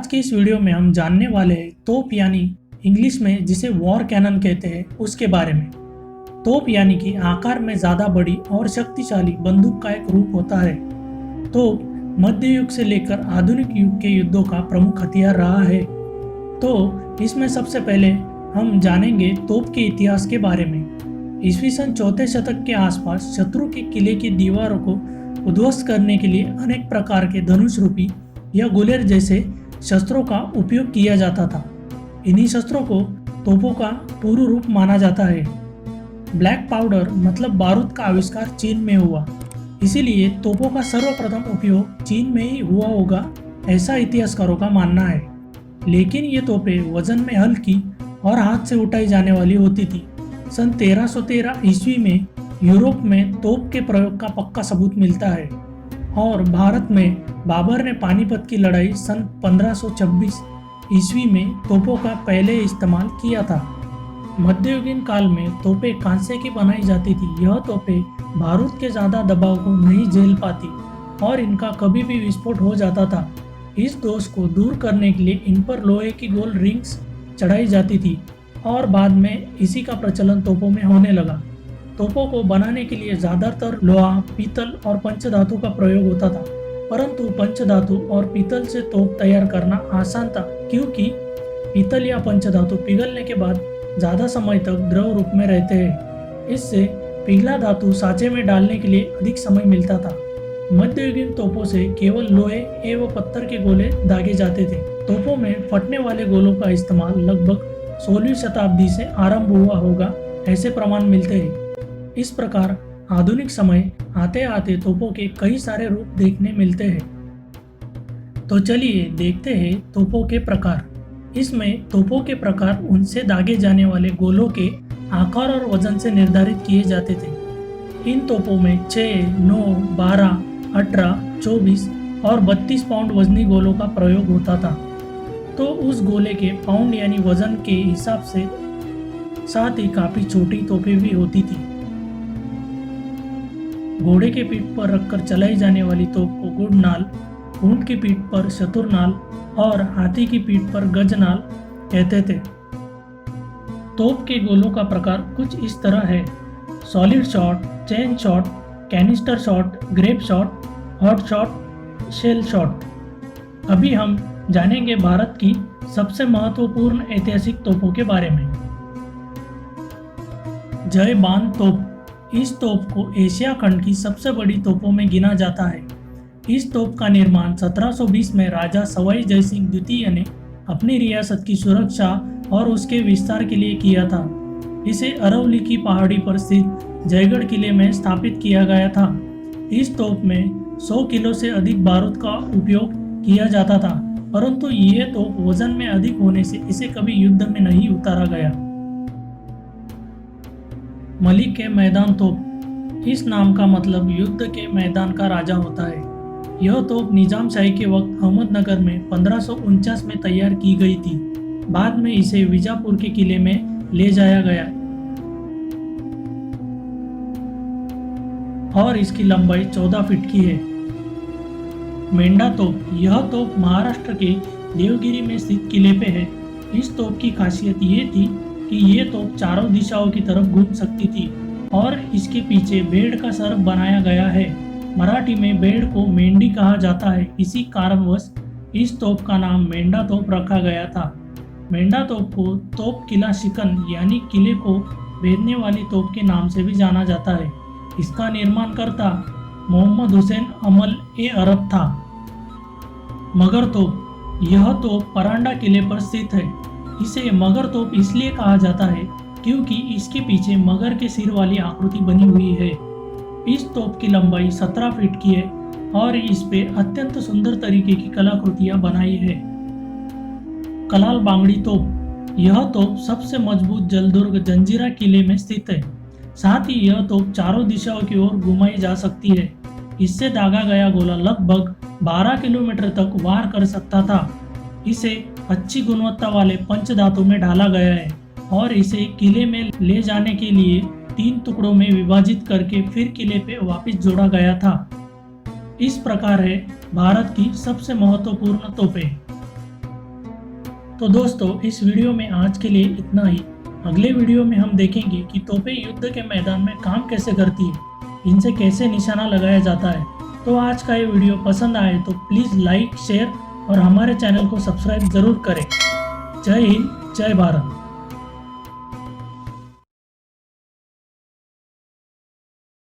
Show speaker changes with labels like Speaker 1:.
Speaker 1: आज के इस वीडियो में हम जानने वाले हैं तोप यानी इंग्लिश में जिसे वॉर कैनन कहते हैं उसके बारे में। तोप यानी कि आकार में ज़्यादा बड़ी और शक्तिशाली बंदूक का एक रूप होता है। तोप मध्य युग से लेकर आधुनिक युग के युद्धों का प्रमुख हथियार रहा है। तो इसमें सबसे पहले हम जानेंगे तोप के इतिहास के बारे में। ईस्वी सन 4 शतक के आसपास शत्रु के किले की दीवारों को उद्ध्वस्त करने के लिए अनेक प्रकार के धनुष रूपी या गुलेर जैसे शस्त्रों का उपयोग किया जाता था। इन्हीं शस्त्रों को तोपों का पूर्व रूप माना जाता है। ब्लैक पाउडर मतलब बारूद का आविष्कार चीन में हुआ, इसीलिए तोपों का सर्वप्रथम उपयोग चीन में ही हुआ होगा, ऐसा इतिहासकारों का मानना है। लेकिन ये तोपें वजन में हल्की और हाथ से उठाई जाने वाली होती थी। सन 1313 ईस्वी में यूरोप में तोप के प्रयोग का पक्का सबूत मिलता है और भारत में बाबर ने पानीपत की लड़ाई सन 1526 ईस्वी में तोपों का पहले इस्तेमाल किया था। मध्ययुगीन काल में तोपें कांसे की बनाई जाती थी। यह तोपें बारूद के ज़्यादा दबाव को नहीं झेल पाती और इनका कभी भी विस्फोट हो जाता था। इस दोष को दूर करने के लिए इन पर लोहे की गोल रिंग्स चढ़ाई जाती थी और बाद में इसी का प्रचलन तोपों में होने लगा। तोपों को बनाने के लिए ज़्यादातर लोहा, पीतल और पंचधातु का प्रयोग होता था, परंतु पंचधातु और पीतल से तोप तैयार करना आसान था, क्योंकि पीतल या पंचधातु पिघलने के बाद ज़्यादा समय तक द्रव रूप में रहते हैं। इससे पिघला धातु साँचे में डालने के लिए अधिक समय मिलता था। मध्ययुगीन तोपों से केवल लोहे एवं पत्थर के गोले दागे जाते थे। तोपों में फटने वाले गोलों का इस्तेमाल लगभग 16वीं शताब्दी से आरंभ हुआ होगा, ऐसे प्रमाण मिलते हैं। इस प्रकार आधुनिक समय आते आते तोपों के कई सारे रूप देखने मिलते हैं। तो चलिए देखते हैं तोपों के प्रकार। इसमें तोपों के प्रकार उनसे दागे जाने वाले गोलों के आकार और वजन से निर्धारित किए जाते थे। इन तोपों में 6, 9, 12, 18, 24 और 32 पाउंड वजनी गोलों का प्रयोग होता था। तो उस गोले के पाउंड यानी वजन के हिसाब से साथ ही काफी छोटी तोपें भी होती थी। घोड़े के पीठ पर रखकर चलाई जाने वाली तोप को गुडनाल, ऊंट की पीठ पर शतुरनाल और हाथी की पीठ पर गजनाल कहते थे। तोप के गोलों का प्रकार कुछ इस तरह है: solid shot, chain shot, canister shot, grape shot, hot shot, shell shot. अभी हम जानेंगे भारत की सबसे महत्वपूर्ण ऐतिहासिक तोपों के बारे में। जय बान तोप। इस तोप को एशिया खंड की सबसे बड़ी तोपों में गिना जाता है। इस तोप का निर्माण 1720 में राजा सवाई जयसिंह द्वितीय ने अपनी रियासत की सुरक्षा और उसके विस्तार के लिए किया था। इसे अरवली की पहाड़ी पर स्थित जयगढ़ किले में स्थापित किया गया था। इस तोप में 100 किलो से अधिक बारूद का उपयोग किया जाता था, परंतु ये तोप वजन में अधिक होने से इसे कभी युद्ध में नहीं उतारा गया। मलिक के मैदान तोप। इस नाम का मतलब युद्ध के मैदान का राजा होता है। यह तोप निजामशाही के वक्त अहमदनगर में 1549 में तैयार की गई थी। बाद में इसे विजापुर के किले में ले जाया गया और इसकी लंबाई 14 फीट की है। मेंढा तोप। यह तोप महाराष्ट्र के देवगिरी में स्थित किले पे है। इस तोप की खासियत ये थी कि ये तोप चारों दिशाओं की तरफ घूम सकती थी और इसके पीछे भेड़ का सर बनाया गया है। मराठी में भेड़ को मेंढी कहा जाता है, इसी कारणवश इस तोप का नाम मेंढा तोप रखा गया था। मेंढा तोप को तोप किला शिकन यानी किले को भेदने वाली तोप के नाम से भी जाना जाता है। इसका निर्माणकर्ता मोहम्मद हुसैन अमल ए अरब था। मगर तोप। यह तोप परांडा किले पर स्थित है। इसे मगर तोप इसलिए कहा जाता है क्योंकि इसके पीछे मगर के सिर वाली आकृति बनी हुई है। इस तोप की लंबाई 17 फीट की है और इस पे अत्यंत सुंदर तरीके की कलाकृतियां बनाई है। कलाल बांगड़ी तोप। यह तोप सबसे मजबूत जलदुर्ग जंजीरा किले में स्थित है। साथ ही यह तोप चारों दिशाओं की ओर घुमाई जा सकती है। इससे दागा गया गोला लगभग 12 किलोमीटर तक वार कर सकता था। इसे अच्छी गुणवत्ता वाले पंचधातु में ढाला गया है और इसे किले में ले जाने के लिए 3 टुकड़ों में विभाजित करके फिर किले पे वापस जोड़ा गया था। इस प्रकार है भारत की सबसे महत्वपूर्ण तोपें। तो दोस्तों इस वीडियो में आज के लिए इतना ही। अगले वीडियो में हम देखेंगे कि तोपें युद्ध के मैदान में काम कैसे करती है, इनसे कैसे निशाना लगाया जाता है। तो आज का ये वीडियो पसंद आए तो प्लीज़ लाइक, शेयर और हमारे चैनल को सब्सक्राइब ज़रूर करें। जय हिंद, जय भारत।